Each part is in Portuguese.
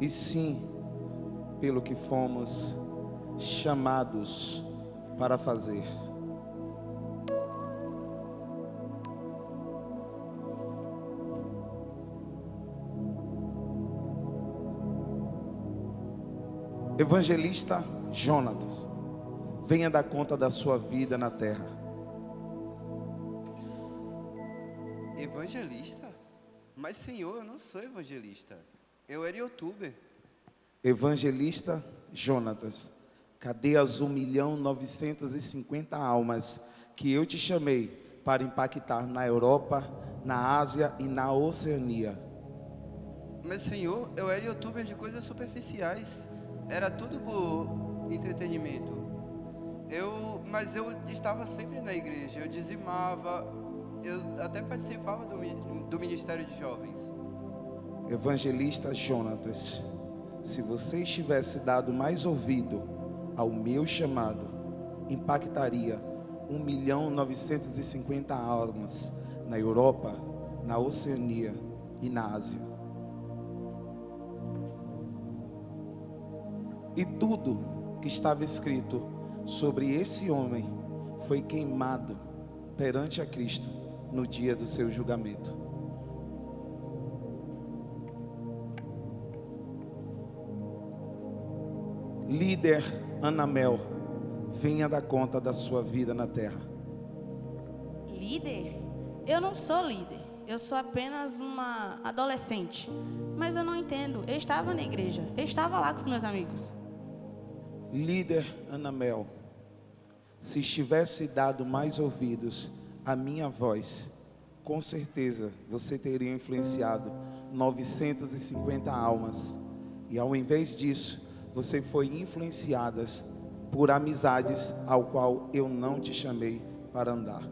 e sim pelo que fomos chamados para fazer. Evangelista Jonatas, venha dar conta da sua vida na terra. Evangelista? Mas Senhor, eu não sou evangelista. Eu era youtuber. Evangelista Jonatas, cadê as 1.950.000 almas que eu te chamei para impactar na Europa, na Ásia e na Oceania? Mas Senhor, eu era youtuber de coisas superficiais. Era tudo por entretenimento. Mas eu estava sempre na igreja. Eu dizimava. Eu até participava do Ministério de Jovens. Evangelista Jonatas, se você estivesse dado mais ouvido ao meu chamado, impactaria 1.950.000 almas na Europa, na Oceania e na Ásia. E tudo que estava escrito sobre esse homem foi queimado perante a Cristo no dia do seu julgamento. Líder Anamel, venha dar conta da sua vida na terra. Líder? Eu não sou líder. Eu sou apenas uma adolescente. Mas eu não entendo. Eu estava na igreja. Eu estava lá com os meus amigos. Líder Anamel, se estivesse dado mais ouvidos à minha voz, com certeza você teria influenciado 950 almas. E ao invés disso, você foi influenciada por amizades ao qual eu não te chamei para andar.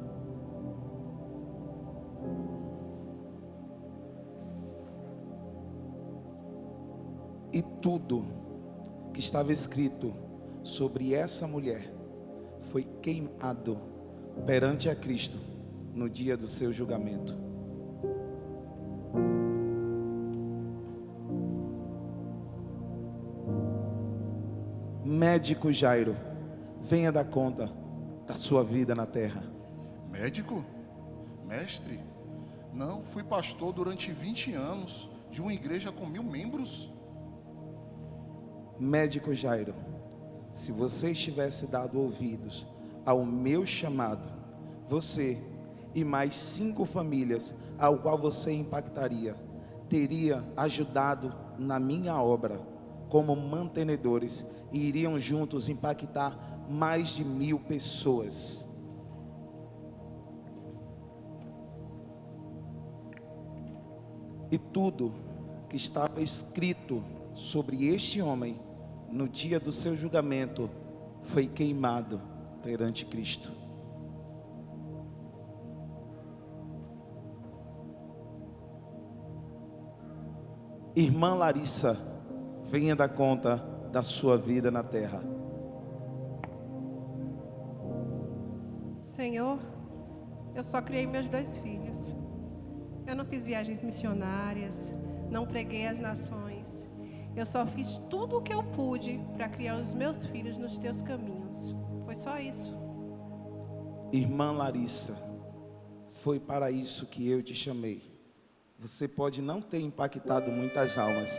E tudo que estava escrito sobre essa mulher foi queimado perante a Cristo no dia do seu julgamento. Médico Jairo, venha dar conta da sua vida na terra. Médico? Mestre? Não, fui pastor durante 20 anos de uma igreja com 1.000 membros. Médico Jairo, se você estivesse dado ouvidos ao meu chamado, você e mais 5 famílias ao qual você impactaria, teria ajudado na minha obra como mantenedores e iriam juntos impactar mais de 1.000 pessoas. E tudo que estava escrito sobre este homem no dia do seu julgamento foi queimado perante Cristo. Irmã Larissa, venha dar conta da sua vida na terra. Senhor, eu só criei meus 2 filhos. Eu não fiz viagens missionárias, não preguei às nações. Eu só fiz tudo o que eu pude para criar os meus filhos nos teus caminhos. Foi só isso. Irmã Larissa, foi para isso que eu te chamei. Você pode não ter impactado muitas almas,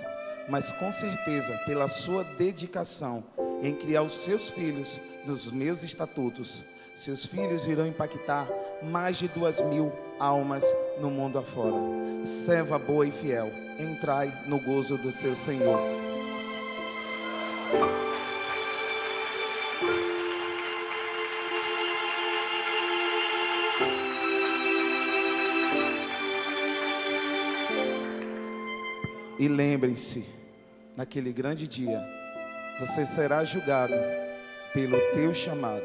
mas com certeza, pela sua dedicação em criar os seus filhos nos meus estatutos, seus filhos irão impactar mais de 2.000 almas no mundo afora. Serva boa e fiel, entrai no gozo do seu Senhor. E lembrem-se, naquele grande dia, você será julgado pelo teu chamado,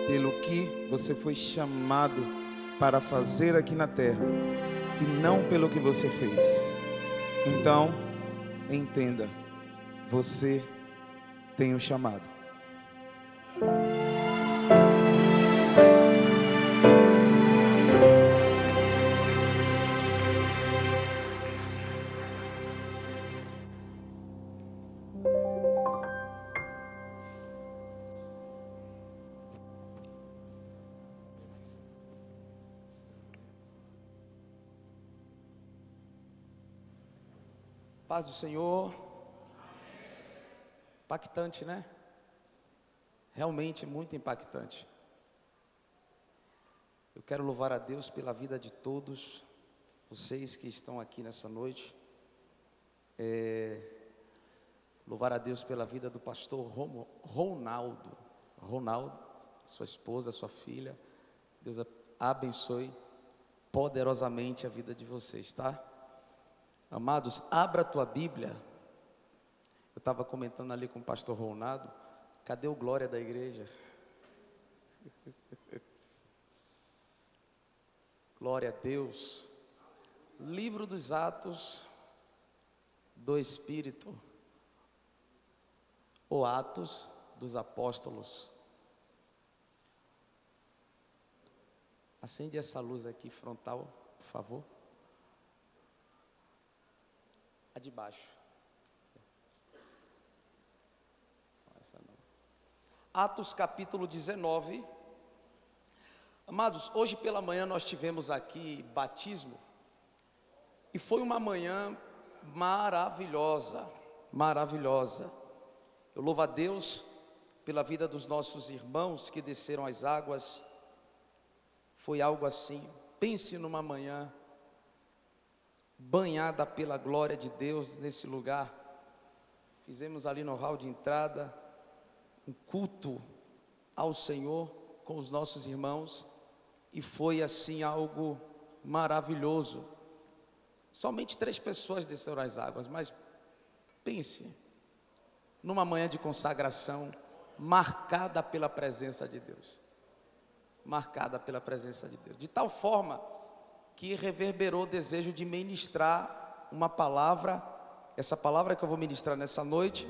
pelo que você foi chamado para fazer aqui na terra, e não pelo que você fez. Então, entenda, você tem um chamado. Paz do Senhor. Impactante, né? Realmente muito impactante. Eu quero louvar a Deus pela vida de todos vocês que estão aqui nessa noite. Louvar a Deus pela vida do pastor Ronaldo, sua esposa, sua filha. Deus abençoe poderosamente a vida de vocês, tá? Amados, abra a tua Bíblia. Eu estava comentando ali com o pastor Ronaldo. Cadê o glória da igreja? Glória a Deus. Livro dos Atos do Espírito, ou Atos dos Apóstolos. Acende essa luz aqui frontal, por favor. A de baixo. Essa não. Atos capítulo 19. Amados, hoje pela manhã nós tivemos aqui batismo. E foi uma manhã maravilhosa, maravilhosa. Eu louvo a Deus pela vida dos nossos irmãos que desceram as águas. Foi algo assim, pense numa manhã banhada pela glória de Deus nesse lugar. Fizemos ali no hall de entrada um culto ao Senhor com os nossos irmãos e foi assim algo maravilhoso. Somente 3 pessoas desceram as águas, mas pense numa manhã de consagração marcada pela presença de Deus. Marcada pela presença de Deus, de tal forma que reverberou o desejo de ministrar uma palavra, essa palavra que eu vou ministrar nessa noite,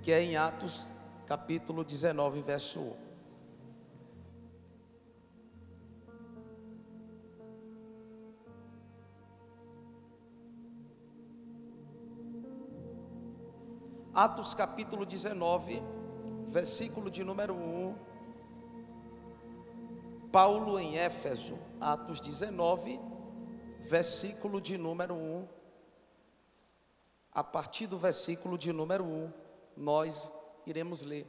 que é em Atos capítulo 19, verso 1. Atos capítulo 19, versículo de número 1. Paulo em Éfeso, Atos 19, versículo de número 1. A partir do versículo de número 1, nós iremos ler.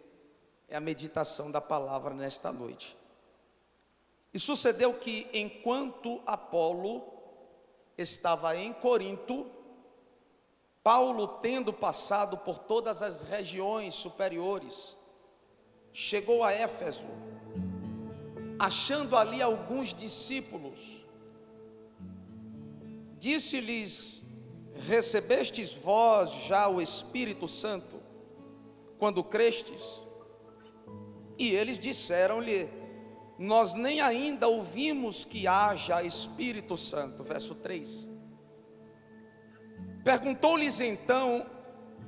É a meditação da palavra nesta noite. E sucedeu que, enquanto Apolo estava em Corinto, Paulo, tendo passado por todas as regiões superiores, chegou a Éfeso. Achando ali alguns discípulos, disse-lhes: recebestes vós já o Espírito Santo, quando crestes? E eles disseram-lhe: nós nem ainda ouvimos que haja Espírito Santo. Verso 3. Perguntou-lhes então: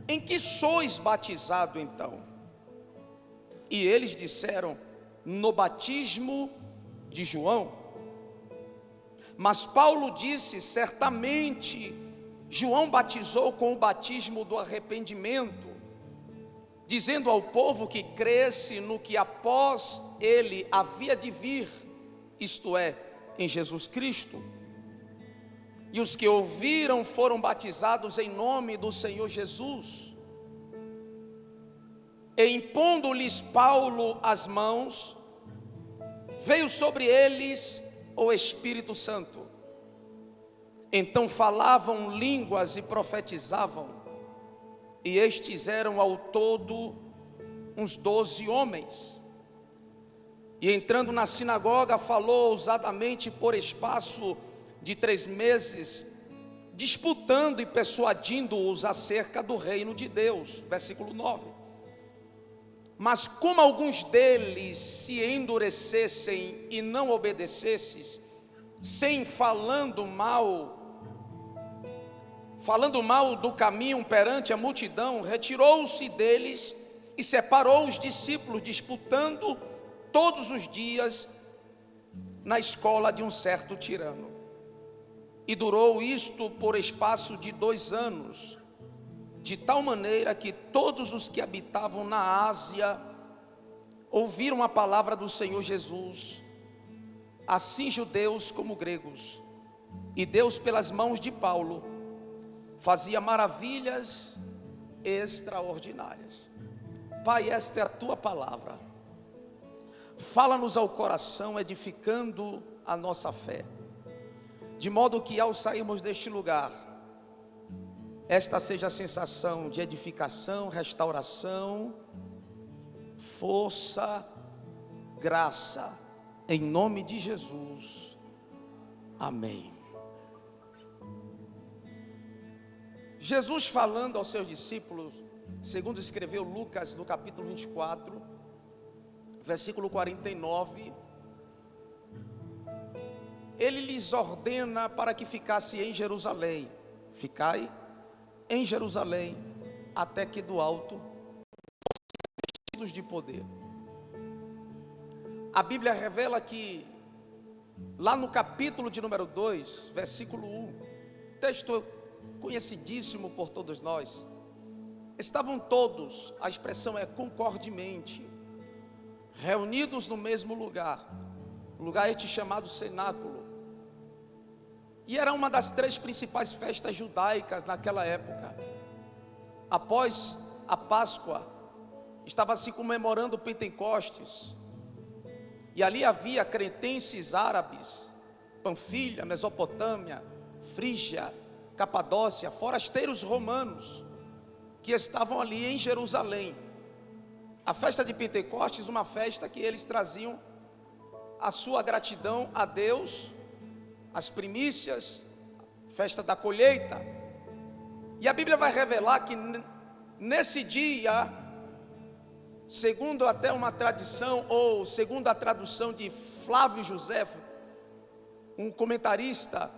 em que sois batizado então? E eles disseram: no batismo de João. Mas Paulo disse: certamente João batizou com o batismo do arrependimento, dizendo ao povo que cresce no que após ele havia de vir, isto é, em Jesus Cristo. E os que ouviram foram batizados em nome do Senhor Jesus. E impondo-lhes Paulo as mãos, veio sobre eles o Espírito Santo. Então falavam línguas e profetizavam. E estes eram ao todo uns 12 homens. E entrando na sinagoga, falou ousadamente por espaço de 3 meses, disputando e persuadindo-os acerca do reino de Deus. Versículo 9. Mas como alguns deles se endurecessem e não obedecessem, sem falando mal do caminho perante a multidão, retirou-se deles e separou os discípulos, disputando todos os dias na escola de um certo tirano. E durou isto por espaço de 2 anos, de tal maneira que todos os que habitavam na Ásia ouviram a palavra do Senhor Jesus, assim judeus como gregos. E Deus, pelas mãos de Paulo, fazia maravilhas extraordinárias. Pai, esta é a tua palavra. Fala-nos ao coração, edificando a nossa fé, de modo que ao sairmos deste lugar, esta seja a sensação de edificação, restauração, força, graça, em nome de Jesus, amém. Jesus falando aos seus discípulos, segundo escreveu Lucas no capítulo 24, versículo 49, ele lhes ordena para que ficasse em Jerusalém. Ficai em Jerusalém, até que do alto vestidos de poder. A Bíblia revela que lá no capítulo de número 2, versículo 1, texto conhecidíssimo por todos nós, estavam todos, a expressão é concordemente, reunidos no mesmo lugar este chamado cenáculo, e era uma das 3 principais festas judaicas naquela época. Após a Páscoa, estava se comemorando Pentecostes, e ali havia cretenses árabes, Panfilha, Mesopotâmia, Frígia, Capadócia, forasteiros romanos, que estavam ali em Jerusalém. A festa de Pentecostes, uma festa que eles traziam a sua gratidão a Deus, as primícias, festa da colheita. E a Bíblia vai revelar que nesse dia, segundo até uma tradição, ou segundo a tradução de Flávio Joséfo, um comentarista,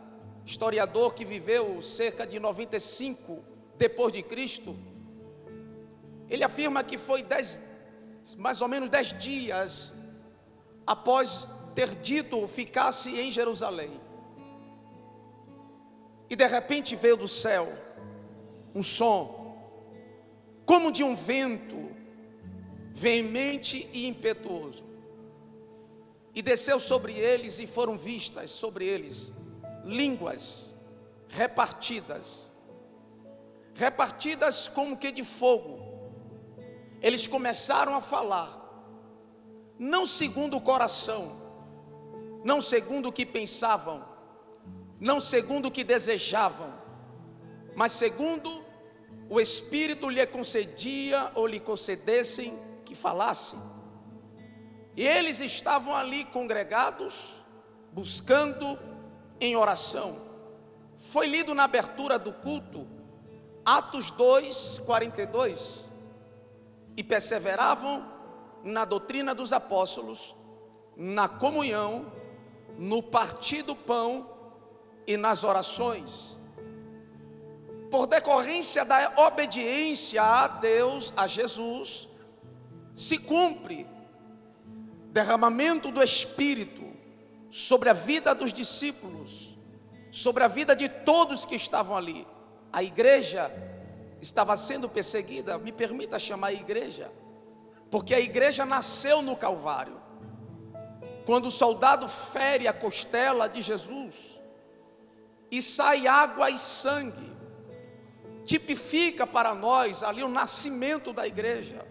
historiador que viveu cerca de 95 depois de Cristo, ele afirma que foi mais ou menos 10 dias após ter dito ficasse em Jerusalém, e de repente veio do céu um som como de um vento veemente e impetuoso, e desceu sobre eles, e foram vistas sobre eles línguas repartidas como que de fogo. Eles começaram a falar, não segundo o coração, não segundo o que pensavam, não segundo o que desejavam, mas segundo o Espírito lhe concedia ou lhe concedessem que falassem. E eles estavam ali congregados, buscando em oração. Foi lido na abertura do culto, Atos 2, 42. E perseveravam na doutrina dos apóstolos, na comunhão, no partir do pão e nas orações. Por decorrência da obediência a Deus, a Jesus, se cumpre derramamento do Espírito sobre a vida dos discípulos, sobre a vida de todos que estavam ali. A igreja estava sendo perseguida, me permita chamar a igreja, porque a igreja nasceu no Calvário. Quando o soldado fere a costela de Jesus e sai água e sangue, tipifica para nós ali o nascimento da igreja.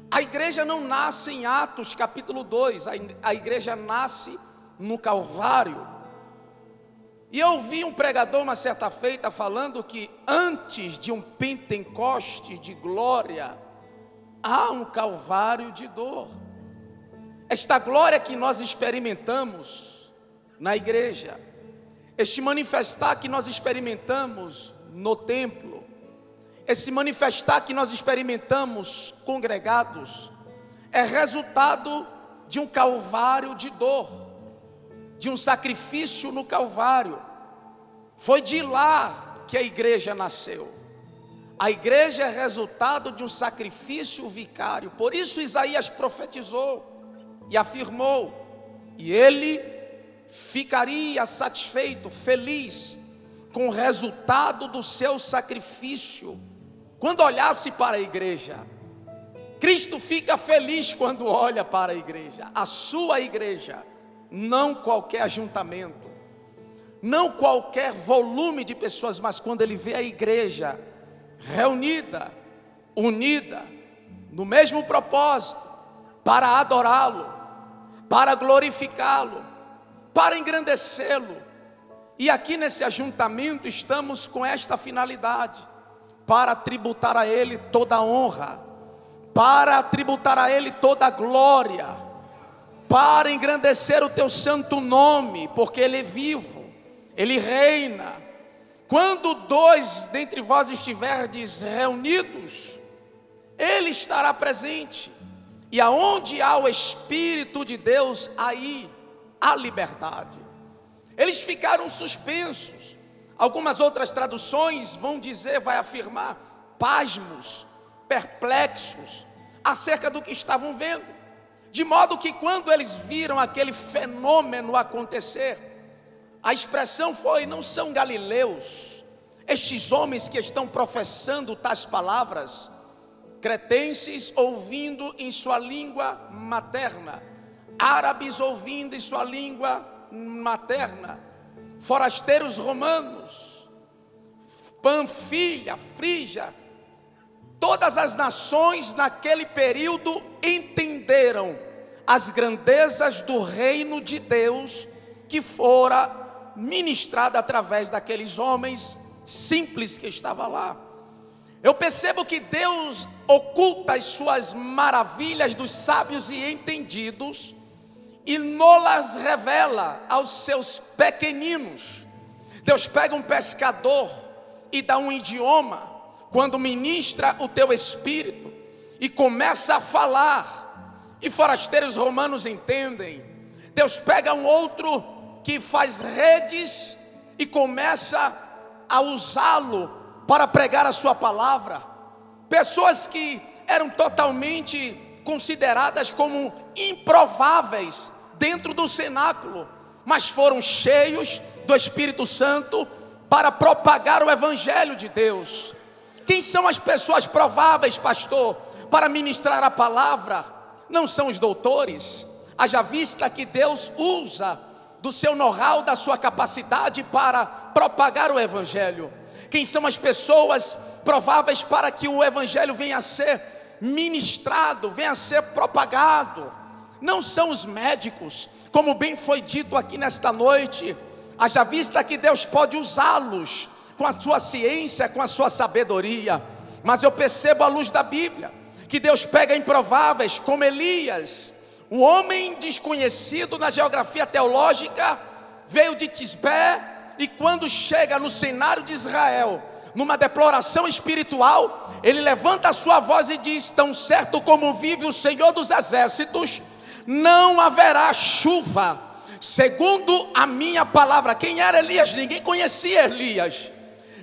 A igreja não nasce em Atos capítulo 2, a igreja nasce no Calvário. E eu ouvi um pregador uma certa feita falando que antes de um Pentecoste de glória, há um Calvário de dor. Esta glória que nós experimentamos na igreja, este manifestar que nós experimentamos no templo, esse manifestar que nós experimentamos congregados, é resultado de um Calvário de dor, de um sacrifício no Calvário. Foi de lá que a igreja nasceu. A igreja é resultado de um sacrifício vicário. Por isso Isaías profetizou e afirmou, e ele ficaria satisfeito, feliz com o resultado do seu sacrifício quando olhasse para a igreja. Cristo fica feliz quando olha para a igreja, a sua igreja, não qualquer ajuntamento, não qualquer volume de pessoas, mas quando ele vê a igreja reunida, unida, no mesmo propósito, para adorá-lo, para glorificá-lo, para engrandecê-lo. E aqui nesse ajuntamento estamos com esta finalidade, para tributar a Ele toda a honra, para tributar a Ele toda a glória, para engrandecer o Teu santo nome, porque Ele é vivo, Ele reina. Quando dois dentre vós estiverdes reunidos, Ele estará presente. E aonde há o Espírito de Deus, aí há liberdade. Eles ficaram suspensos. Algumas outras traduções vão dizer, vai afirmar, pasmos, perplexos, acerca do que estavam vendo. De modo que quando eles viram aquele fenômeno acontecer, a expressão foi: não são galileus estes homens que estão professando tais palavras, cretenses ouvindo em sua língua materna, árabes ouvindo em sua língua materna, forasteiros romanos, Panfilha, Frígia, todas as nações naquele período entenderam as grandezas do reino de Deus que fora ministrada através daqueles homens simples que estavam lá. Eu percebo que Deus oculta as suas maravilhas dos sábios e entendidos e nolas revela aos seus pequeninos. Deus pega um pescador e dá um idioma quando ministra o teu espírito e começa a falar, e forasteiros romanos entendem. Deus pega um outro que faz redes e começa a usá-lo para pregar a sua palavra. Pessoas que eram totalmente consideradas como improváveis dentro do cenáculo, mas foram cheios do Espírito Santo para propagar o Evangelho de Deus. Quem são as pessoas prováveis, pastor, para ministrar a palavra? Não são os doutores, haja vista que Deus usa do seu know-how, da sua capacidade para propagar o Evangelho. Quem são as pessoas prováveis para que o Evangelho venha a ser ministrado, venha a ser propagado? Não são os médicos, como bem foi dito aqui nesta noite, haja vista que Deus pode usá-los com a sua ciência, com a sua sabedoria, mas eu percebo à luz da Bíblia, que Deus pega improváveis, como Elias, um homem desconhecido na geografia teológica, veio de Tisbé, e quando chega no cenário de Israel, numa deploração espiritual, ele levanta a sua voz e diz: tão certo como vive o Senhor dos Exércitos, não haverá chuva, segundo a minha palavra. Quem era Elias? Ninguém conhecia Elias.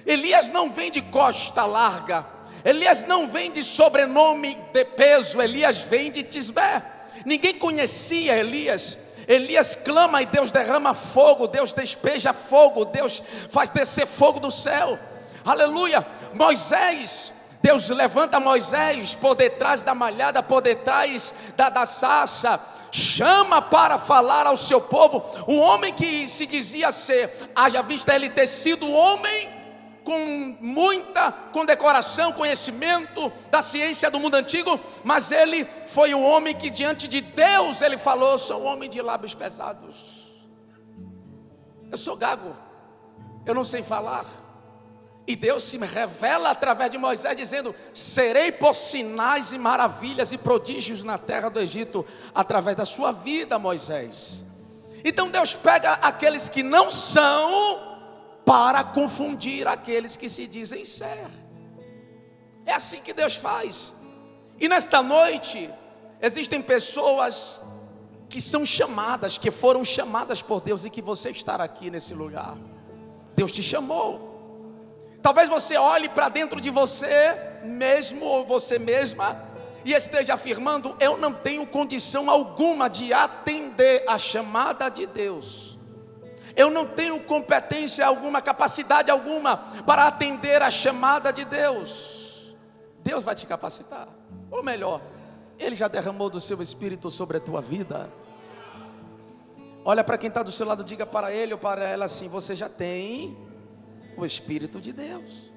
Elias não vem de costa larga, Elias não vem de sobrenome de peso, Elias vem de Tisbé. Ninguém conhecia Elias. Elias clama e Deus derrama fogo, Deus despeja fogo, Deus faz descer fogo do céu. Aleluia. Moisés, Deus levanta Moisés por detrás da malhada, por detrás da sarça, chama para falar ao seu povo. Um homem que se dizia ser, haja vista ele ter sido um homem com muita condecoração, conhecimento da ciência do mundo antigo, mas ele foi um homem que diante de Deus ele falou: sou um homem de lábios pesados, eu sou gago, eu não sei falar. E Deus se revela através de Moisés dizendo: serei por sinais e maravilhas e prodígios na terra do Egito, através da sua vida, Moisés. Então Deus pega aqueles que não são, para confundir aqueles que se dizem ser. É assim que Deus faz. E nesta noite, existem pessoas que são chamadas, que foram chamadas por Deus, e que você estará aqui nesse lugar. Deus te chamou. Talvez você olhe para dentro de você mesmo ou você mesma e esteja afirmando: eu não tenho condição alguma de atender a chamada de Deus. Eu não tenho competência alguma, capacidade alguma para atender a chamada de Deus. Deus vai te capacitar. Ou melhor, Ele já derramou do seu Espírito sobre a tua vida. Olha para quem está do seu lado, diga para ele ou para ela assim: você já tem o Espírito de Deus.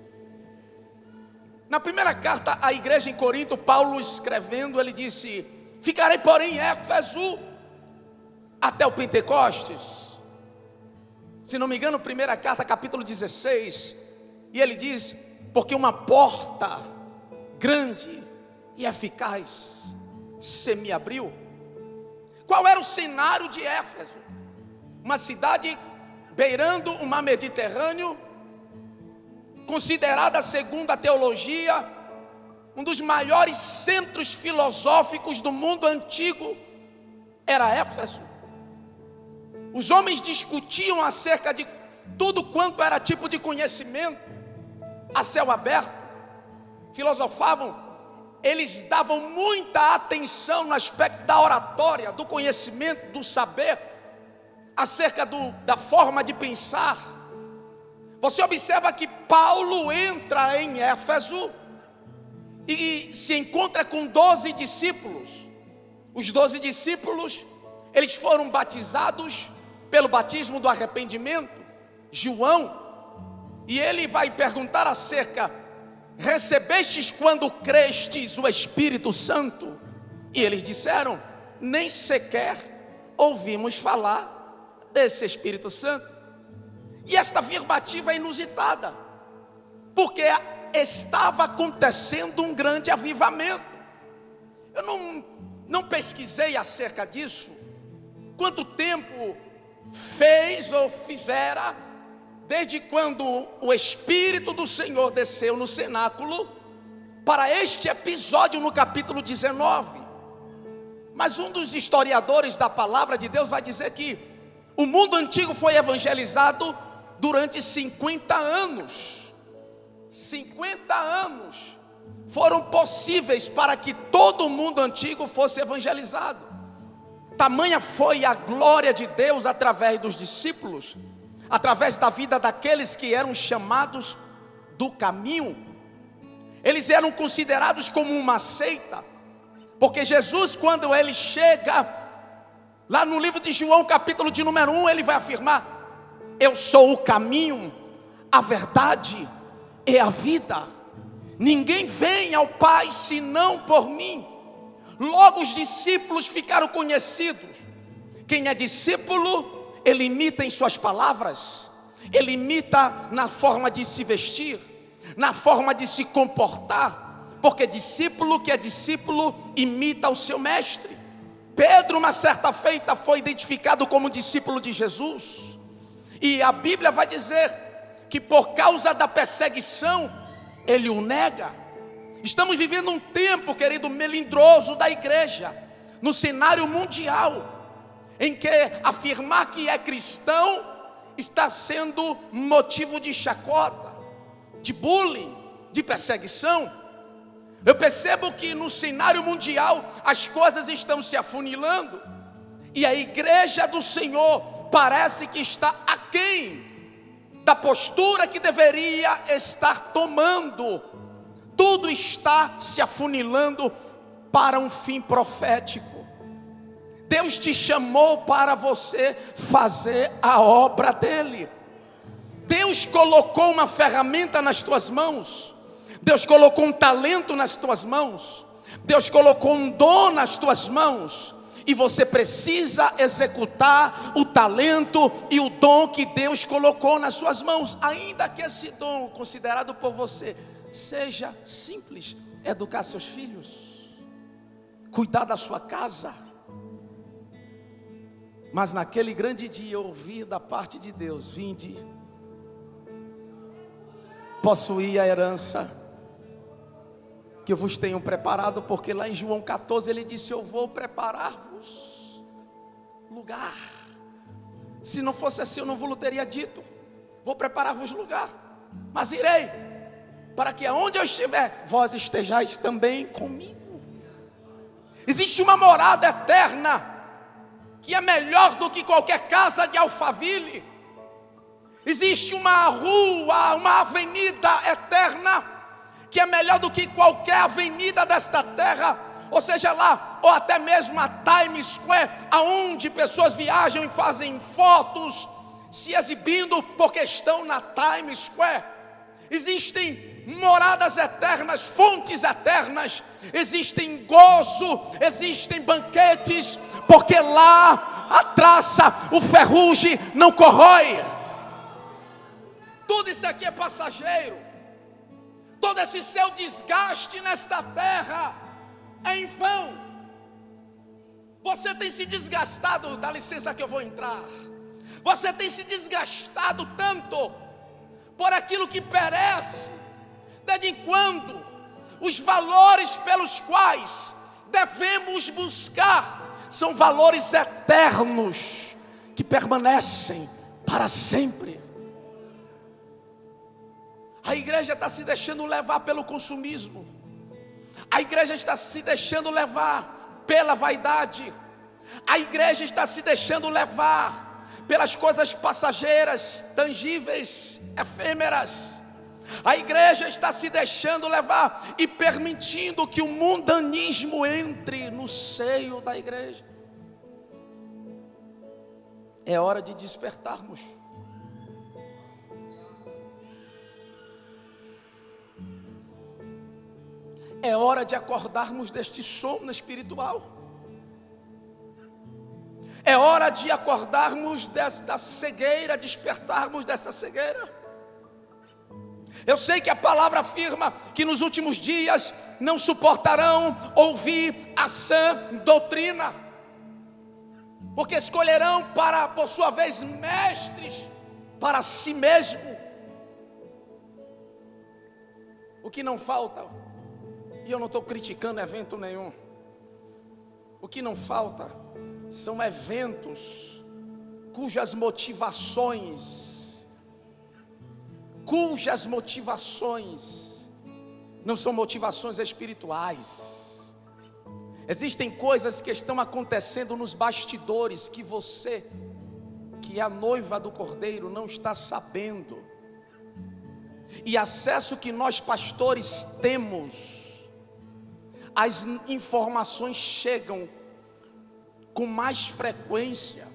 Na primeira carta à igreja em Corinto, Paulo escrevendo, ele disse: ficarei porém em Éfeso até o Pentecostes. Se não me engano, primeira carta, capítulo 16, e ele diz: porque uma porta grande e eficaz se me abriu. Qual era o cenário de Éfeso? Uma cidade beirando o mar Mediterrâneo, considerada, segundo a teologia, um dos maiores centros filosóficos do mundo antigo, era Éfeso. Os homens discutiam acerca de tudo quanto era tipo de conhecimento, a céu aberto, filosofavam, eles davam muita atenção no aspecto da oratória, do conhecimento, do saber, acerca da forma de pensar. Você observa que Paulo entra em Éfeso e se encontra com 12 discípulos. Os 12 discípulos, eles foram batizados pelo batismo do arrependimento, João, e ele vai perguntar acerca: recebestes quando crestes o Espírito Santo? E eles disseram: nem sequer ouvimos falar desse Espírito Santo. E esta afirmativa é inusitada, porque estava acontecendo um grande avivamento. Eu não pesquisei acerca disso, quanto tempo fez ou fizera desde quando o Espírito do Senhor desceu no cenáculo para este episódio no capítulo 19. Mas um dos historiadores da palavra de Deus vai dizer que o mundo antigo foi evangelizado durante 50 anos. 50 anos foram possíveis para que todo o mundo antigo fosse evangelizado. Tamanha foi a glória de Deus através dos discípulos, através da vida daqueles que eram chamados do caminho. Eles eram considerados como uma seita, porque Jesus, quando ele chega lá no livro de João, capítulo de número 1, ele vai afirmar: eu sou o caminho, a verdade e a vida. Ninguém vem ao Pai senão por mim. Logo os discípulos ficaram conhecidos. Quem é discípulo, ele imita em suas palavras, ele imita na forma de se vestir, na forma de se comportar, porque discípulo que é discípulo imita o seu mestre. Pedro, uma certa feita, foi identificado como discípulo de Jesus, e a Bíblia vai dizer que por causa da perseguição, ele o nega. Estamos vivendo um tempo, querido, melindroso da igreja, no cenário mundial, em que afirmar que é cristão está sendo motivo de chacota, de bullying, de perseguição. Eu percebo que no cenário mundial as coisas estão se afunilando, e a igreja do Senhor parece que está aquém da postura que deveria estar tomando. Tudo está se afunilando para um fim profético. Deus te chamou para você fazer a obra dele. Deus colocou uma ferramenta nas tuas mãos. Deus colocou um talento nas tuas mãos. Deus colocou um dom nas tuas mãos. E você precisa executar o talento e o dom que Deus colocou nas suas mãos. Ainda que esse dom, considerado por você, seja simples: educar seus filhos, cuidar da sua casa. Mas naquele grande dia eu ouvi da parte de Deus: vinde, possuir a herança que eu vos tenho preparado, porque lá em João 14 ele disse: eu vou preparar-vos lugar. Se não fosse assim eu não vos teria dito: vou preparar-vos lugar, mas irei, para que aonde eu estiver, vós estejais também comigo. Existe uma morada eterna, que é melhor do que qualquer casa de Alphaville. Existe uma rua, uma avenida eterna, que é melhor do que qualquer avenida desta terra, ou seja lá, ou até mesmo a Times Square, aonde pessoas viajam e fazem fotos, se exibindo porque estão na Times Square. Existem moradas eternas, fontes eternas, existem gozo, existem banquetes, porque lá a traça, o ferrugem não corrói. Tudo isso aqui é passageiro. Todo esse seu desgaste nesta terra é em vão. Você tem se desgastado, dá licença que eu vou entrar. Você tem se desgastado tanto por aquilo que perece, desde quando os valores pelos quais devemos buscar são valores eternos, que permanecem para sempre. A igreja está se deixando levar pelo consumismo. A igreja está se deixando levar pela vaidade. A igreja está se deixando levar pelas coisas passageiras, tangíveis, efêmeras. A igreja está se deixando levar e permitindo que o mundanismo entre no seio da igreja. É hora de despertarmos. É hora de acordarmos deste sono espiritual. É hora de acordarmos desta cegueira, despertarmos desta cegueira. Eu sei que a palavra afirma que nos últimos dias não suportarão ouvir a sã doutrina, porque escolherão para, por sua vez, mestres para si mesmo. O que não falta, e eu não estou criticando evento nenhum, o que não falta são eventos cujas motivações não são motivações espirituais. Existem coisas que estão acontecendo nos bastidores que você, que é a noiva do Cordeiro, não está sabendo. E acesso que nós pastores temos, as informações chegam com mais frequência.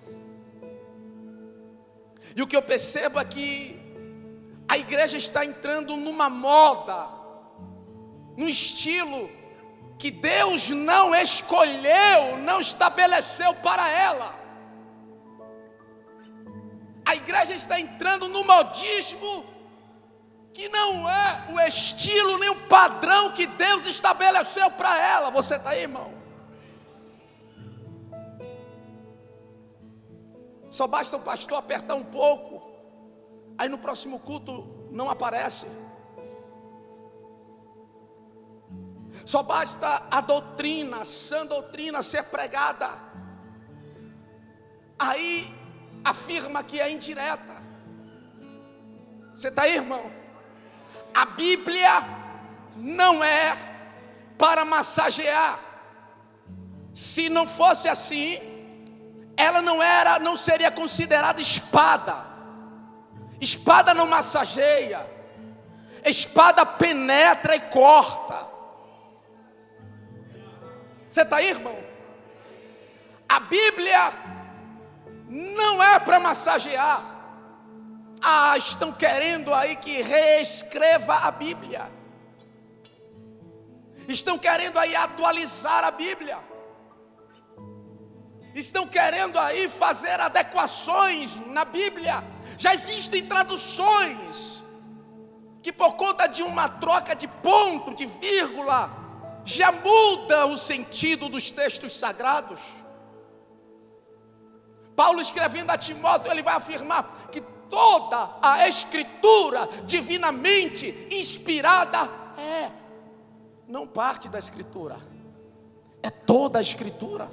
E o que eu percebo é que a igreja está entrando numa moda, num estilo que Deus não escolheu, não estabeleceu para ela. A igreja está entrando no modismo que não é o estilo nem o padrão que Deus estabeleceu para ela. Você está aí, irmão? Só basta o pastor apertar um pouco, aí no próximo culto não aparece. Só basta a doutrina, a sã doutrina ser pregada, aí afirma que é indireta. Você está aí, irmão? A Bíblia não é para massagear. Se não fosse assim, ela não seria considerada espada. Espada não massageia. Espada penetra e corta. Você está aí, irmão? A Bíblia não é para massagear. Estão querendo aí que reescreva a Bíblia. Estão querendo aí atualizar a Bíblia. Estão querendo aí fazer adequações na Bíblia. Já existem traduções que, por conta de uma troca de ponto, de vírgula, já muda o sentido dos textos sagrados. Paulo, escrevendo a Timóteo, ele vai afirmar que toda a Escritura divinamente inspirada não parte da Escritura, é toda a Escritura.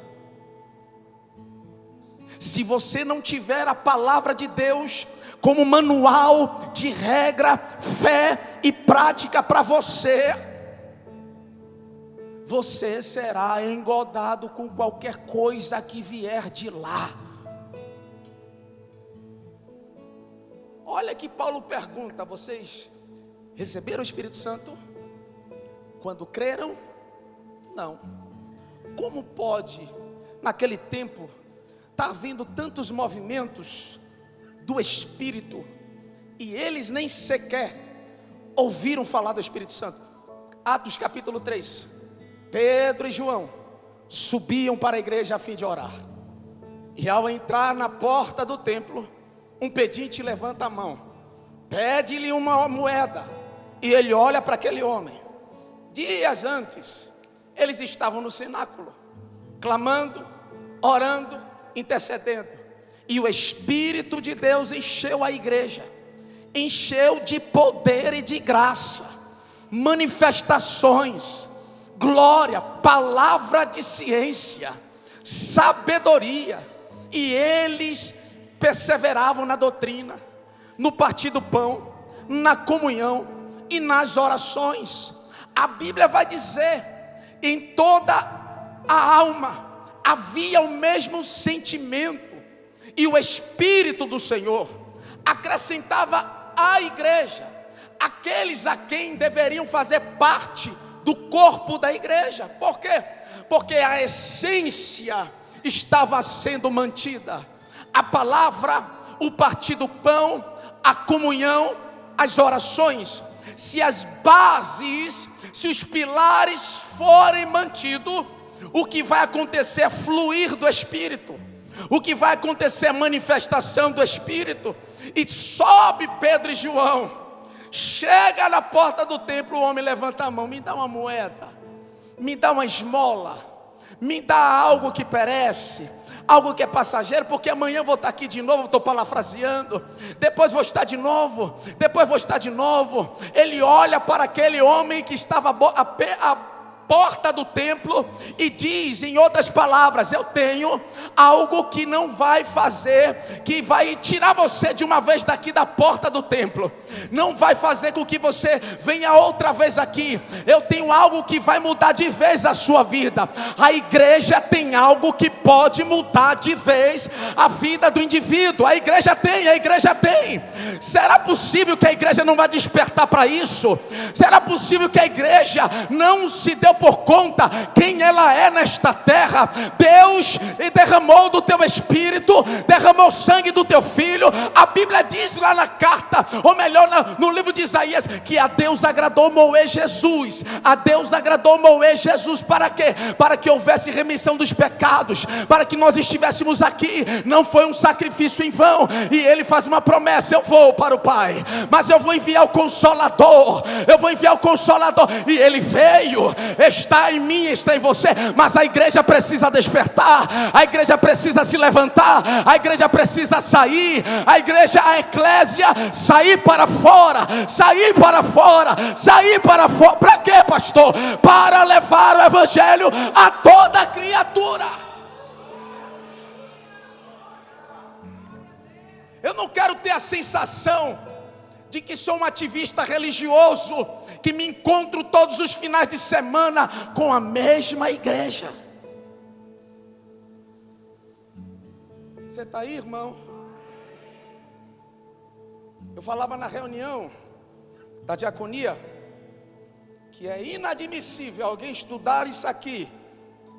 Se você não tiver a palavra de Deus como manual de regra, fé e prática para você, você será engodado com qualquer coisa que vier de lá. Olha que Paulo pergunta: vocês receberam o Espírito Santo quando creram? Não. como pode, naquele tempo, estar havendo tantos movimentos do Espírito e eles nem sequer ouviram falar do Espírito Santo? Atos capítulo 3, Pedro e João subiam para a igreja a fim de orar, e ao entrar na porta do templo, um pedinte levanta a mão, pede-lhe uma moeda, e ele olha para aquele homem. Dias antes, eles estavam no cenáculo, clamando, orando, intercedendo, e o Espírito de Deus encheu a igreja, encheu de poder e de graça, manifestações, glória, palavra de ciência, sabedoria, e eles perseveravam na doutrina, no partir do pão, na comunhão e nas orações. A Bíblia vai dizer, em toda a alma havia o mesmo sentimento, e o Espírito do Senhor acrescentava à igreja aqueles a quem deveriam fazer parte do corpo da igreja. Por quê? Porque a essência estava sendo mantida, a palavra, o partir do pão, a comunhão, as orações. Se as bases, se os pilares forem mantidos, o que vai acontecer é fluir do Espírito, o que vai acontecer é manifestação do Espírito. E sobe Pedro e João, chega na porta do templo, o homem levanta a mão, me dá uma moeda, me dá uma esmola, me dá algo que perece, algo que é passageiro, porque amanhã eu vou estar aqui de novo, estou parafraseando, depois vou estar de novo, depois vou estar de novo. Ele olha para aquele homem que estava a porta do templo e diz, em outras palavras, eu tenho algo que não vai fazer, que vai tirar você de uma vez daqui da porta do templo, não vai fazer com que você venha outra vez aqui. Eu tenho algo que vai mudar de vez a sua vida. A igreja tem algo que pode mudar de vez a vida do indivíduo. A igreja tem. Será possível que a igreja não vai despertar para isso? Será possível que a igreja não se deu por conta quem ela é nesta terra? Deus derramou do teu Espírito, derramou sangue do teu Filho. A Bíblia diz lá na carta, ou melhor no livro de Isaías, que a Deus agradou moer Jesus. A Deus agradou moer Jesus para quê? Para que houvesse remissão dos pecados, para que nós estivéssemos aqui. Não foi um sacrifício em vão. E ele faz uma promessa: eu vou para o Pai, mas eu vou enviar o Consolador, e ele veio, está em mim, está em você. Mas a igreja precisa despertar, a igreja precisa se levantar, a igreja precisa sair, a eclésia sair para fora. Para quê, pastor? Para levar o evangelho a toda criatura. Eu não quero ter a sensação de que sou um ativista religioso, que me encontro todos os finais de semana com a mesma igreja. Você está aí, irmão? Eu falava na reunião da diaconia que é inadmissível alguém estudar isso aqui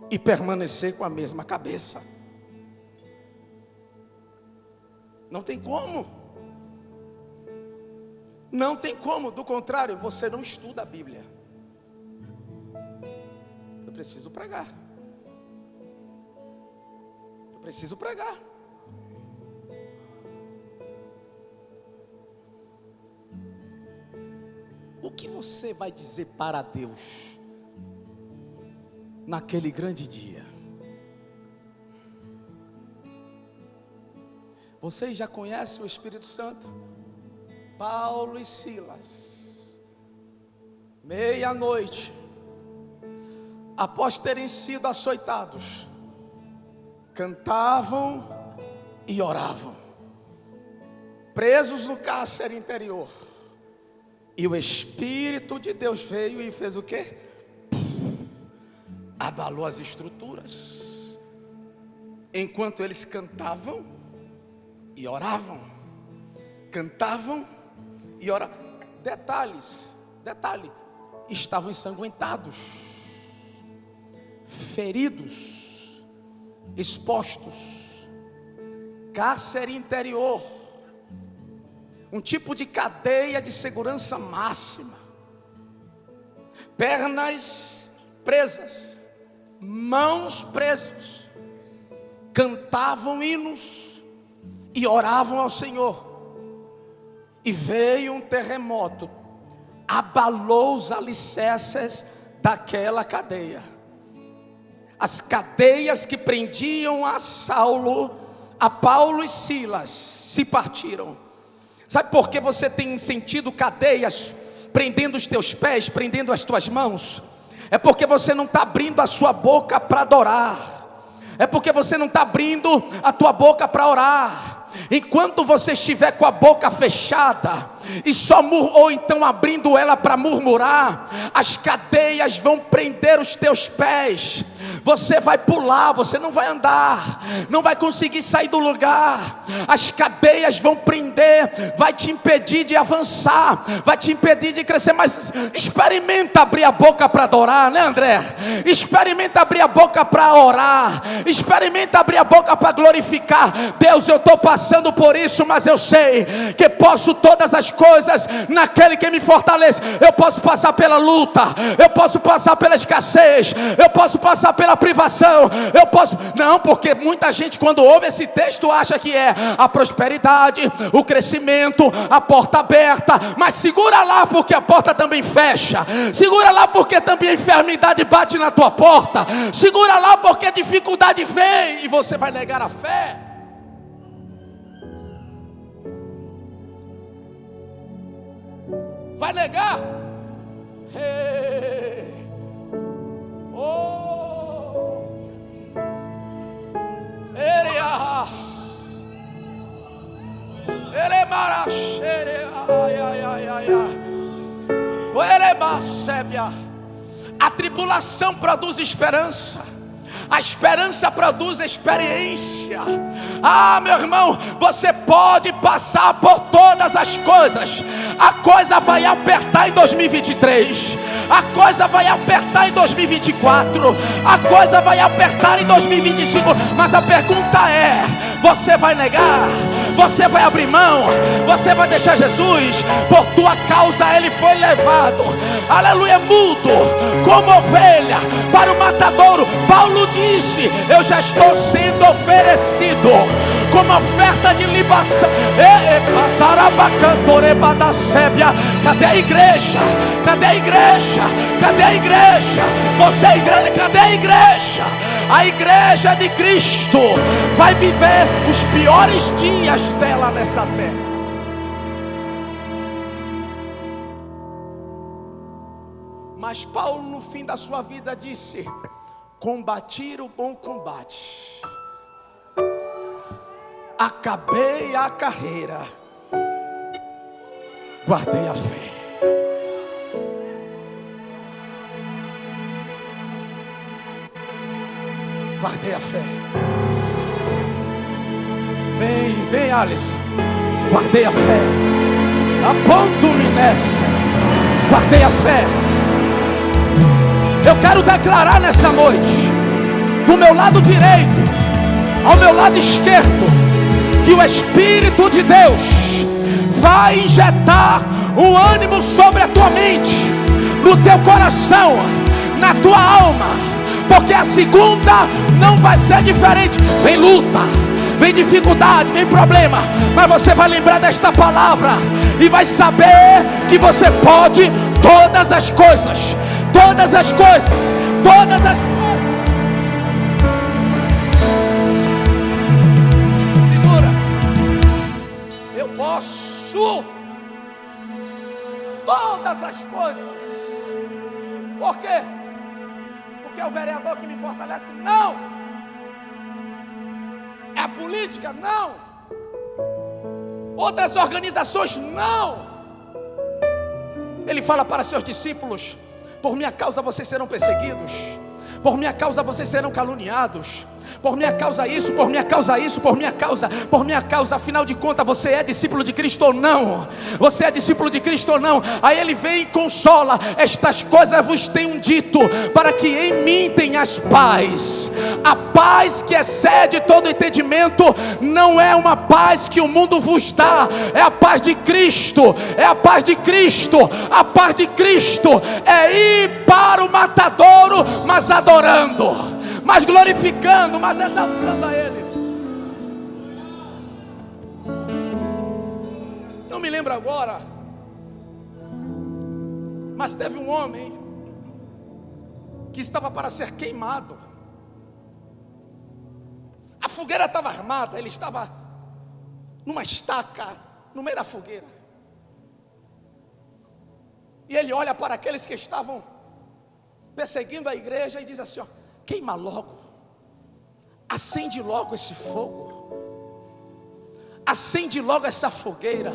e permanecer com a mesma cabeça. Não tem como. Não tem como, do contrário, você não estuda a Bíblia. Eu preciso pregar. O que você vai dizer para Deus naquele grande dia? Vocês já conhecem o Espírito Santo? Paulo e Silas, meia-noite, após terem sido açoitados, cantavam e oravam, presos no cárcere interior. E o Espírito de Deus veio e fez o quê? Abalou as estruturas, enquanto eles cantavam e oravam. Cantavam e oravam. Detalhe, estavam ensanguentados, feridos, expostos, cárcere interior, um tipo de cadeia de segurança máxima, pernas presas, mãos presas, cantavam hinos e oravam ao Senhor. E veio um terremoto, abalou os alicerces daquela cadeia. As cadeias que prendiam a Paulo e Silas se partiram. Sabe por que você tem sentido cadeias prendendo os teus pés, prendendo as tuas mãos? É porque você não está abrindo a sua boca para adorar. É porque você não está abrindo a tua boca para orar. Enquanto você estiver com a boca fechada e ou então abrindo ela para murmurar, as cadeias vão prender os teus pés. Você vai pular, você não vai andar, não vai conseguir sair do lugar. As cadeias vão prender, vai te impedir de avançar, vai te impedir de crescer. Mas experimenta abrir a boca para adorar, né, André? Experimenta abrir a boca para orar, experimenta abrir a boca para glorificar. Deus, eu estou passando por isso, mas eu sei que posso todas as coisas naquele que me fortalece. Eu posso passar pela luta, eu posso passar pela escassez, eu posso passar pela privação, eu posso... Não, porque muita gente quando ouve esse texto acha que é a prosperidade, o crescimento, a porta aberta. Mas segura lá, porque a porta também fecha. Segura lá, porque também a enfermidade bate na tua porta. Segura lá, porque a dificuldade vem e você vai negar a fé. Vai negar? Hey. Oh. Ereas. Eremarash. Ai, ai, ai, ai, ai. Erebasébia. A tribulação produz esperança. A esperança produz experiência. Ah, meu irmão, você pode passar por todas as coisas. A coisa vai apertar em 2023. A coisa vai apertar em 2024. A coisa vai apertar em 2025. Mas a pergunta é: você vai negar? Você vai abrir mão? Você vai deixar Jesus? Por tua causa ele foi levado, aleluia, mudo, como ovelha para o matadouro. Paulo disse: eu já estou sendo oferecido como oferta de libação. Cadê a igreja? Cadê a igreja? Cadê a igreja? Você é a igreja, cadê a igreja? A igreja de Cristo vai viver os piores dias dela nessa terra. Mas Paulo, no fim da sua vida, disse: combati o bom combate, acabei a carreira, guardei a fé. Guardei a fé. Vem Alisson. Guardei a fé. Aponto-me nessa. Guardei a fé. Eu quero declarar nessa noite, do meu lado direito ao meu lado esquerdo, que o Espírito de Deus vai injetar um ânimo sobre a tua mente, no teu coração, na tua alma. Porque a segunda não vai ser diferente. Vem luta, vem dificuldade, vem problema, mas você vai lembrar desta palavra e vai saber que você pode todas as coisas. Todas as coisas. Todas as coisas. Segura. Eu posso todas as coisas. Por quê? Porque é o vereador que me fortalece? Não. É a política? Não. Outras organizações? Não. Ele fala para seus discípulos: por minha causa vocês serão perseguidos, por minha causa vocês serão caluniados, por minha causa isso, por minha causa isso, por minha causa, afinal de contas, você é discípulo de Cristo ou não? Você é discípulo de Cristo ou não? Aí ele vem e consola: estas coisas vos tenho dito, para que em mim tenhas paz. A paz que excede todo entendimento não é uma paz que o mundo vos dá, é a paz de Cristo, é a paz de Cristo. A paz de Cristo é ir para o matadouro, mas adorando, mas glorificando, mas exaltando a Ele. Não me lembro agora, mas teve um homem que estava para ser queimado. A fogueira estava armada, ele estava numa estaca no meio da fogueira. E ele olha para aqueles que estavam perseguindo a igreja e diz assim: ó, queima logo, acende logo esse fogo, acende logo essa fogueira,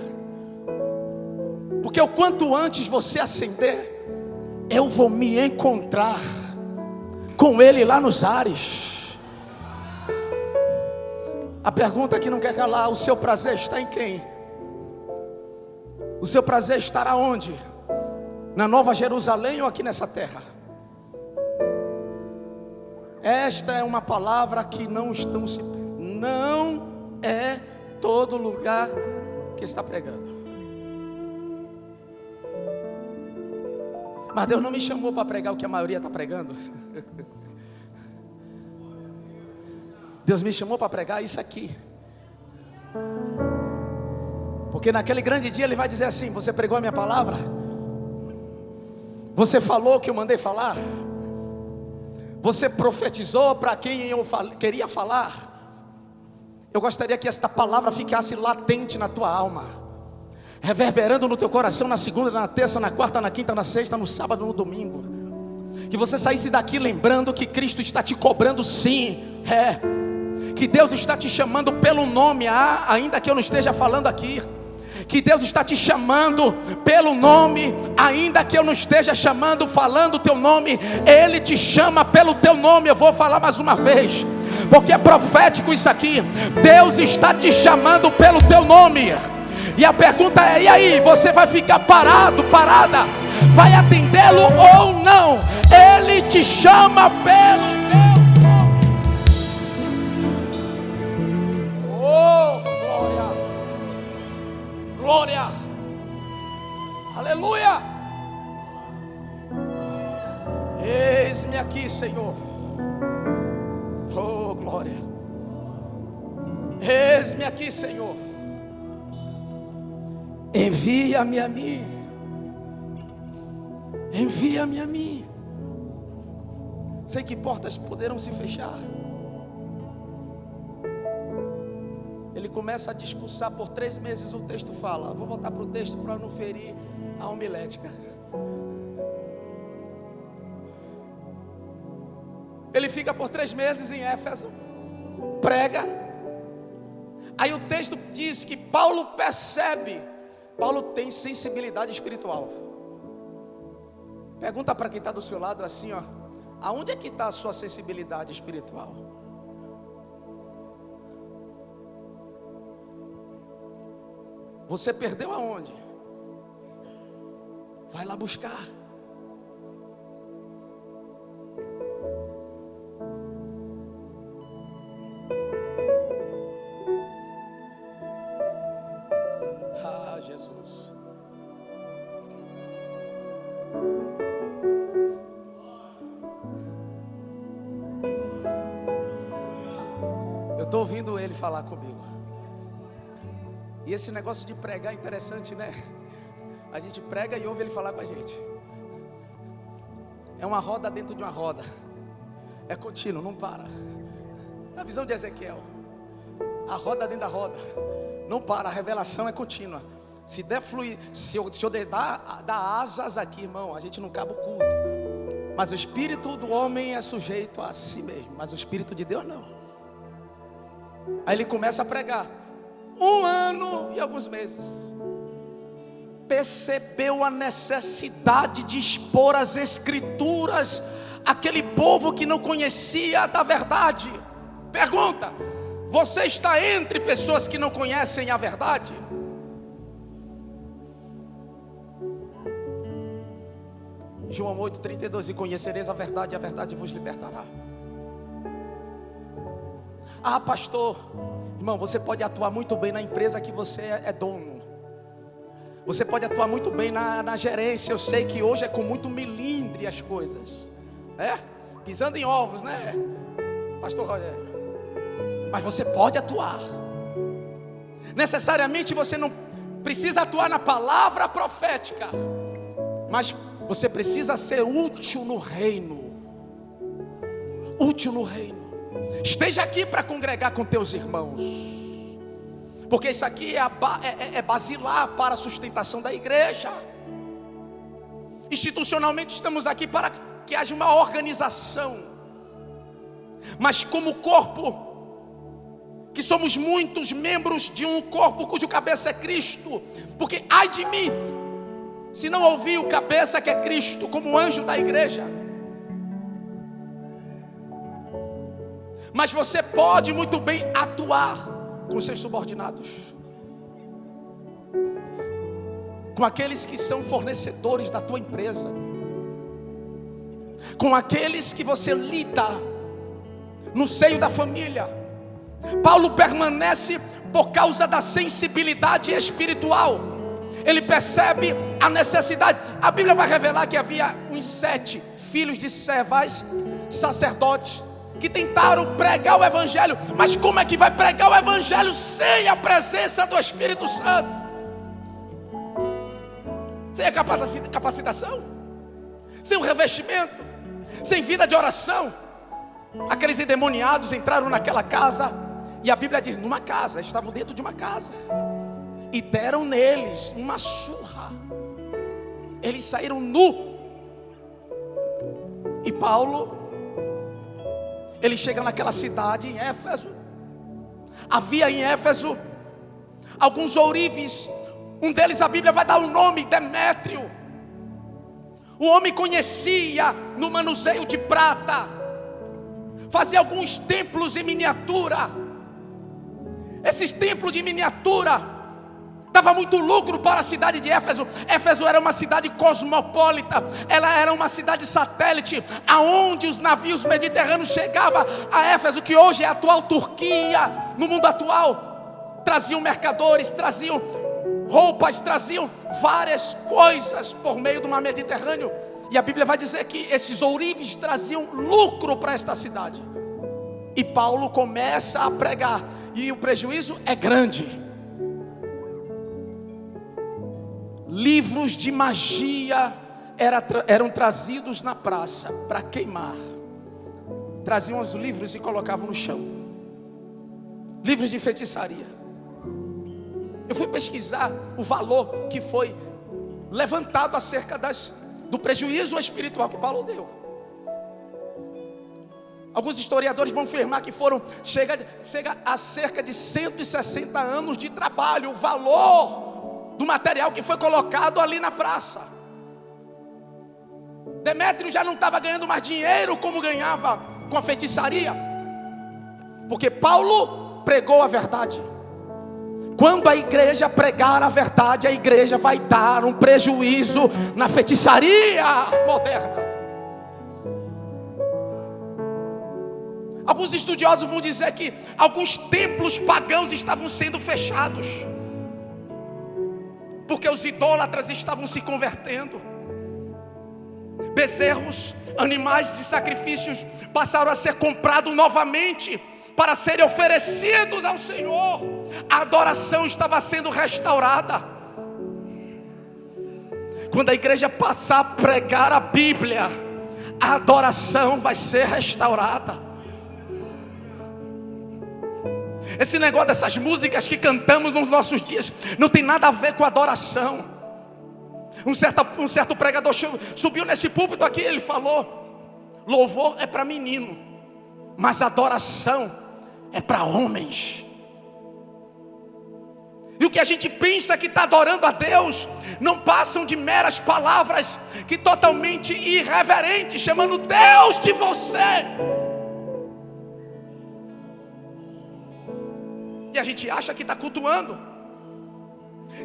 porque o quanto antes você acender, eu vou me encontrar com ele lá nos ares. A pergunta que não quer calar: o seu prazer está em quem? O seu prazer estará onde? Na Nova Jerusalém ou aqui nessa terra? Esta é uma palavra que não é todo lugar que está pregando. Mas Deus não me chamou para pregar o que a maioria está pregando. Deus me chamou para pregar isso aqui. Porque naquele grande dia Ele vai dizer assim: você pregou a minha palavra? Você falou o que eu mandei falar? Você profetizou para quem eu queria falar? Eu gostaria que esta palavra ficasse latente na tua alma, reverberando no teu coração na segunda, na terça, na quarta, na quinta, na sexta, no sábado, no domingo. Que você saísse daqui lembrando que Cristo está te cobrando, sim, que Deus está te chamando pelo nome, ainda que eu não esteja falando aqui. Que Deus está te chamando pelo nome, ainda que eu não esteja falando o teu nome, Ele te chama pelo teu nome. Eu vou falar mais uma vez, porque é profético isso aqui. Deus está te chamando pelo teu nome. E a pergunta é: e aí, você vai ficar parada? Vai atendê-lo ou não? Ele te chama pelo teu nome. Oh, glória, aleluia. Eis-me aqui, Senhor. Oh, glória. Eis-me aqui, Senhor. Envia-me a mim. Envia-me a mim. Sei que portas poderão se fechar. Ele começa a discursar por 3 meses. O texto fala, vou voltar para o texto para não ferir a homilética. Ele fica por 3 meses em Éfeso, prega. Aí o texto diz que Paulo percebe, Paulo tem sensibilidade espiritual. Pergunta para quem está do seu lado assim, ó: aonde é que está a sua sensibilidade espiritual? Você perdeu aonde? Vai lá buscar. Ah, Jesus. Eu estou ouvindo ele falar comigo. E esse negócio de pregar é interessante, né? A gente prega e ouve ele falar com a gente. É uma roda dentro de uma roda. É contínuo, não para. Na visão de Ezequiel, a roda dentro da roda, não para, a revelação é contínua. Se der fluir, se eu dar asas aqui, irmão, a gente não acaba o culto. Mas o espírito do homem é sujeito a si mesmo, mas o espírito de Deus não. Aí ele começa a pregar. 1 ano e alguns meses. Percebeu a necessidade de expor as escrituras àquele povo que não conhecia da verdade. Pergunta: você está entre pessoas que não conhecem a verdade? João 8,32: e conhecereis a verdade vos libertará. Ah, pastor, irmão, você pode atuar muito bem na empresa que você é dono. Você pode atuar muito bem na gerência. Eu sei que hoje é com muito melindre as coisas, pisando em ovos, né, pastor Rogério? Mas você pode atuar. Necessariamente você não precisa atuar na palavra profética, mas você precisa ser útil no reino. Útil no reino. Esteja aqui para congregar com teus irmãos, porque isso aqui é basilar para a sustentação da igreja. Institucionalmente estamos aqui para que haja uma organização, mas como corpo, que somos muitos membros de um corpo cujo cabeça é Cristo. Porque ai de mim, se não ouvir o cabeça que é Cristo como anjo da igreja. Mas você pode muito bem atuar com seus subordinados, com aqueles que são fornecedores da tua empresa, com aqueles que você lida no seio da família. Paulo permanece por causa da sensibilidade espiritual. Ele percebe a necessidade. A Bíblia vai revelar que havia uns 7 filhos de servais sacerdotes que tentaram pregar o evangelho. Mas como é que vai pregar o evangelho sem a presença do Espírito Santo? Sem a capacitação, sem o revestimento, sem vida de oração. Aqueles endemoniados entraram naquela casa, e a Bíblia diz, numa casa, estavam dentro de uma casa, e deram neles uma surra. Eles saíram nu. E Paulo, ele chega naquela cidade, em Éfeso. Havia em Éfeso alguns ourives. Um deles a Bíblia vai dar o nome, Demétrio. O homem conhecia no manuseio de prata, fazia alguns templos em miniatura. Esses templos de miniatura dava muito lucro para a cidade de Éfeso. Éfeso era uma cidade cosmopolita. Ela era uma cidade satélite, aonde os navios mediterrâneos chegavam a Éfeso, que hoje é a atual Turquia. No mundo atual, traziam mercadores, traziam roupas, traziam várias coisas por meio do mar Mediterrâneo. E a Bíblia vai dizer que esses ourives traziam lucro para esta cidade. E Paulo começa a pregar, e o prejuízo é grande. Livros de magia eram trazidos na praça para queimar. Traziam os livros e colocavam no chão. Livros de feitiçaria. Eu fui pesquisar o valor que foi levantado acerca do prejuízo espiritual que Paulo deu. Alguns historiadores vão afirmar que chega a cerca de 160 anos de trabalho, o valor do material que foi colocado ali na praça. Demétrio já não estava ganhando mais dinheiro como ganhava com a feitiçaria, porque Paulo pregou a verdade. Quando a igreja pregar a verdade, a igreja vai dar um prejuízo na feitiçaria moderna. Alguns estudiosos vão dizer que alguns templos pagãos estavam sendo fechados, porque os idólatras estavam se convertendo. Bezerros, animais de sacrifícios, passaram a ser comprados novamente para serem oferecidos ao Senhor. A adoração estava sendo restaurada. Quando a igreja passar a pregar a Bíblia, a adoração vai ser restaurada. Esse negócio dessas músicas que cantamos nos nossos dias não tem nada a ver com adoração. Um certo pregador subiu nesse púlpito aqui, ele falou: louvor é para menino, mas adoração é para homens. E o que a gente pensa que está adorando a Deus não passam de meras palavras que totalmente irreverentes, chamando Deus de você. E a gente acha que está cultuando.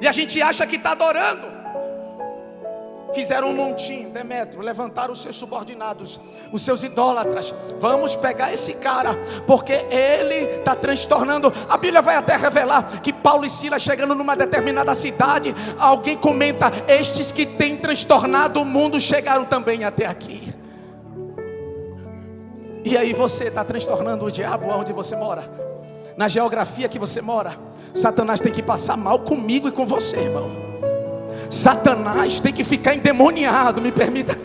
E a gente acha que está adorando. Fizeram um montinho, Demétrio, levantaram os seus subordinados, os seus idólatras. Vamos pegar esse cara, porque ele está transtornando. A Bíblia vai até revelar que Paulo e Silas, chegando numa determinada cidade, alguém comenta: estes que têm transtornado o mundo chegaram também até aqui. E aí você está transtornando o diabo onde você mora, na geografia que você mora. Satanás tem que passar mal comigo e com você, irmão. Satanás tem que ficar endemoniado, me permita,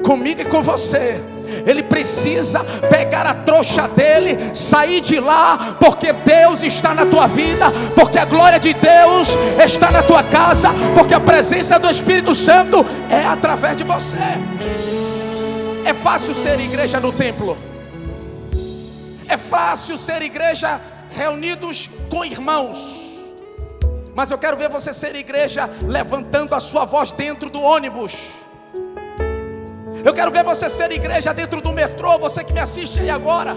comigo e com você. Ele precisa pegar a trouxa dele, sair de lá, porque Deus está na tua vida, porque a glória de Deus está na tua casa, porque a presença do Espírito Santo é através de você. É fácil ser igreja no templo, é fácil ser igreja reunidos com irmãos, mas eu quero ver você ser igreja levantando a sua voz dentro do ônibus. Eu quero ver você ser igreja dentro do metrô, você que me assiste aí agora.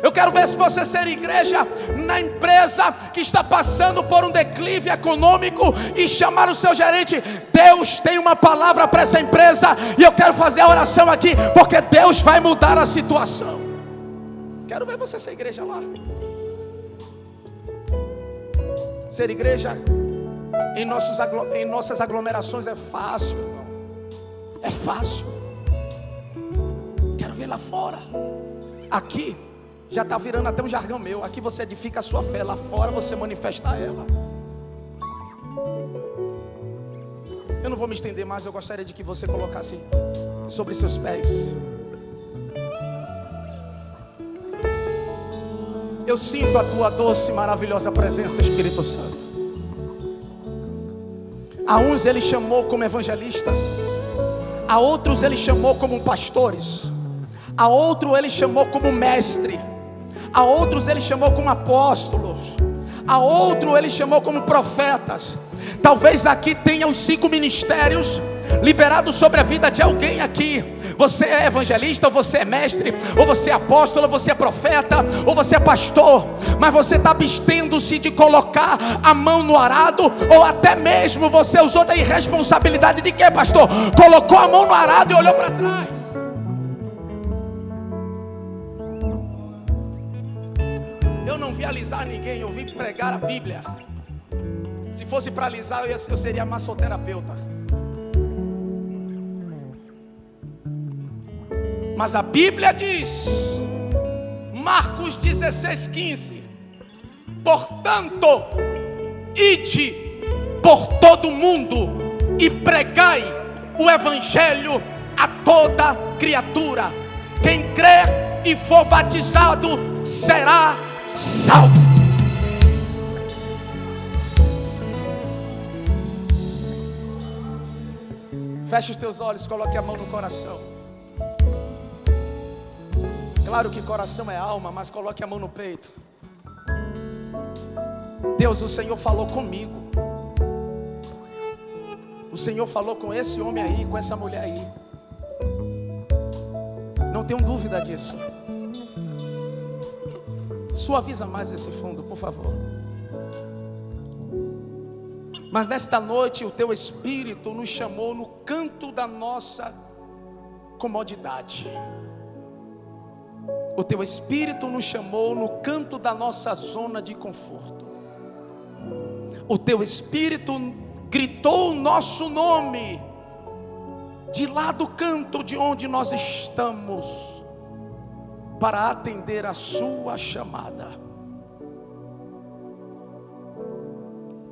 Eu quero ver você ser igreja na empresa que está passando por um declive econômico e chamar o seu gerente: Deus tem uma palavra para essa empresa e eu quero fazer a oração aqui, porque Deus vai mudar a situação. Quero ver você ser igreja lá. Ser igreja em nossas aglomerações é fácil, irmão. É fácil. Quero ver lá fora. Aqui já está virando até um jargão meu. Aqui você edifica a sua fé, lá fora você manifesta ela. Eu não vou me estender mais, eu gostaria de que você colocasse sobre seus pés. Eu sinto a tua doce e maravilhosa presença, Espírito Santo. A uns ele chamou como evangelista, a outros ele chamou como pastores, a outro ele chamou como mestre, a outros ele chamou como apóstolos, a outro ele chamou como profetas. Talvez aqui tenha os 5 ministérios liberados sobre a vida de alguém aqui. Você é evangelista, ou você é mestre, ou você é apóstolo, ou você é profeta, ou você é pastor, mas você está abstendo-se de colocar a mão no arado, ou até mesmo você usou da irresponsabilidade de quê, pastor? Colocou a mão no arado e olhou para trás. Eu não vi alisar ninguém, eu vim pregar a Bíblia. Se fosse para alisar, eu seria massoterapeuta. Mas a Bíblia diz, Marcos 16:15: portanto, ide por todo o mundo e pregai o evangelho a toda criatura. Quem crer e for batizado será salvo. Feche os teus olhos, coloque a mão no coração. Claro que coração é alma, mas coloque a mão no peito. Deus, o Senhor falou comigo. O Senhor falou com esse homem aí, com essa mulher aí. Não tenho dúvida disso. Suaviza mais esse fundo, por favor. Mas nesta noite o teu Espírito nos chamou no canto da nossa comodidade. O teu Espírito nos chamou no canto da nossa zona de conforto. O teu Espírito gritou o nosso nome de lá do canto de onde nós estamos, para atender a sua chamada.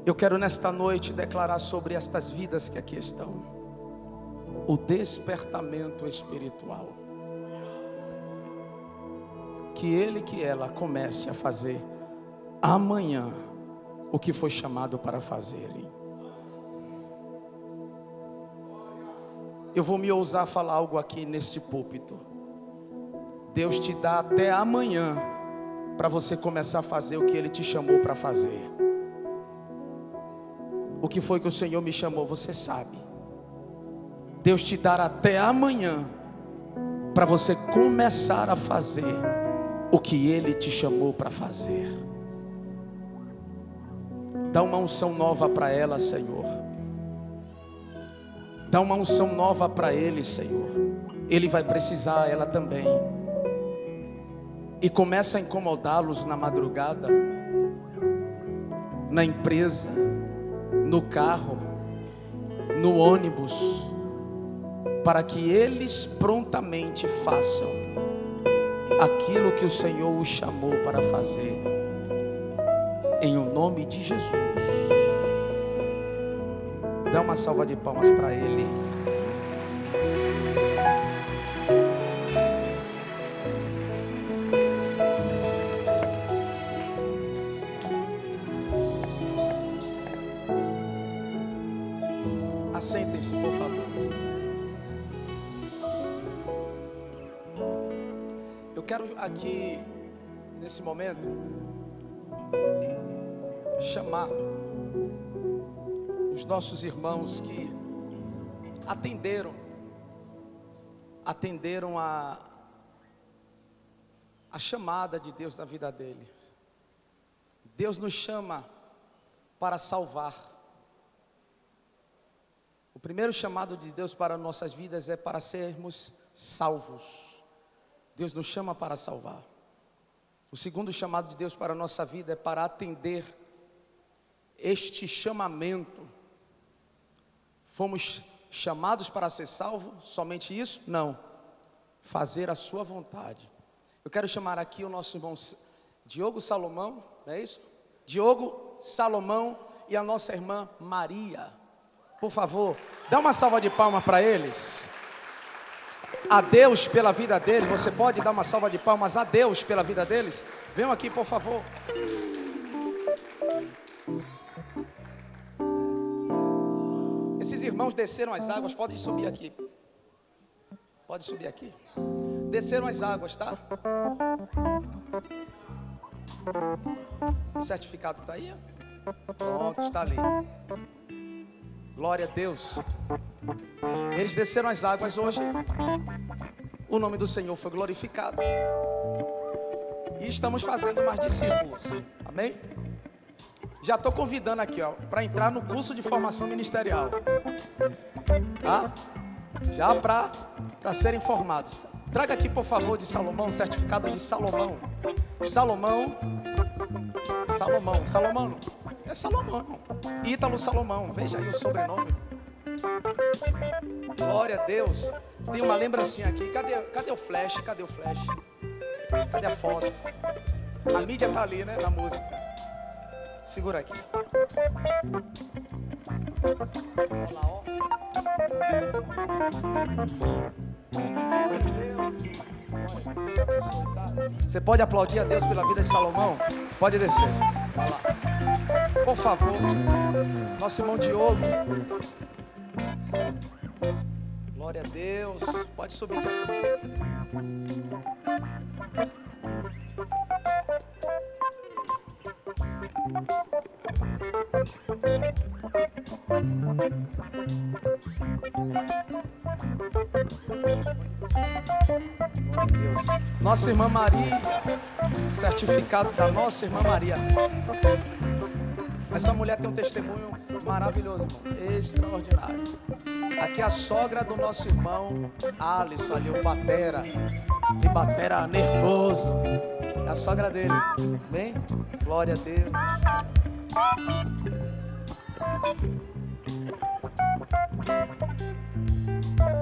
Eu quero nesta noite declarar sobre estas vidas que aqui estão o despertamento espiritual. Que ele, que ela comece a fazer amanhã o que foi chamado para fazer. Eu vou me ousar falar algo aqui nesse púlpito. Deus te dá até amanhã para você começar a fazer o que Ele te chamou para fazer. O que foi que o Senhor me chamou, você sabe. Deus te dá até amanhã para você começar a fazer o que Ele te chamou para fazer. Dá uma unção nova para ela, Senhor. Dá uma unção nova para ele, Senhor. Ele vai precisar, ela também. E começa a incomodá-los na madrugada, na empresa, no carro, no ônibus, para que eles prontamente façam aquilo que o Senhor os chamou para fazer, em o nome de Jesus. Dá uma salva de palmas para Ele. Assentem-se, por favor. Eu quero aqui, nesse momento, chamar os nossos irmãos que atenderam a chamada de Deus na vida deles. Deus nos chama para salvar. O primeiro chamado de Deus para nossas vidas é para sermos salvos. Deus nos chama para salvar. O segundo chamado de Deus para a nossa vida é para atender este chamamento. Fomos chamados para ser salvos, somente isso? Não. Fazer a sua vontade. Eu quero chamar aqui o nosso irmão Diogo Salomão, não é isso? Diogo Salomão e a nossa irmã Maria. Por favor, dá uma salva de palmas para eles. A Deus pela vida deles. Você pode dar uma salva de palmas a Deus pela vida deles? Venham aqui, por favor. Esses irmãos desceram as águas. Pode subir aqui. Pode subir aqui. Desceram as águas, tá? O certificado está aí? Pronto, está ali. Glória a Deus. Eles desceram as águas hoje. O nome do Senhor foi glorificado. E estamos fazendo mais discípulos. Amém? Já estou convidando aqui, ó, para entrar no curso de formação ministerial. Tá? Já para serem formados. Traga aqui, por favor, de Salomão, o certificado de Salomão. Salomão. É Salomão, irmão. Ítalo Salomão, veja aí o sobrenome. Glória a Deus. Tem uma lembrancinha aqui. Cadê o flash? Cadê a foto? A mídia tá ali, né? Na música. Segura aqui. Vamos lá, ó. Você pode aplaudir a Deus pela vida de Salomão? Pode descer. Vai lá. Por favor. Nosso irmão Diogo. Glória a Deus. Pode subir. Deus. Nossa irmã Maria, certificado da nossa irmã Maria. Essa mulher tem um testemunho maravilhoso, irmão, extraordinário. Aqui é a sogra do nosso irmão Alisson, ali o batera nervoso. É a sogra dele, bem? Glória a Deus.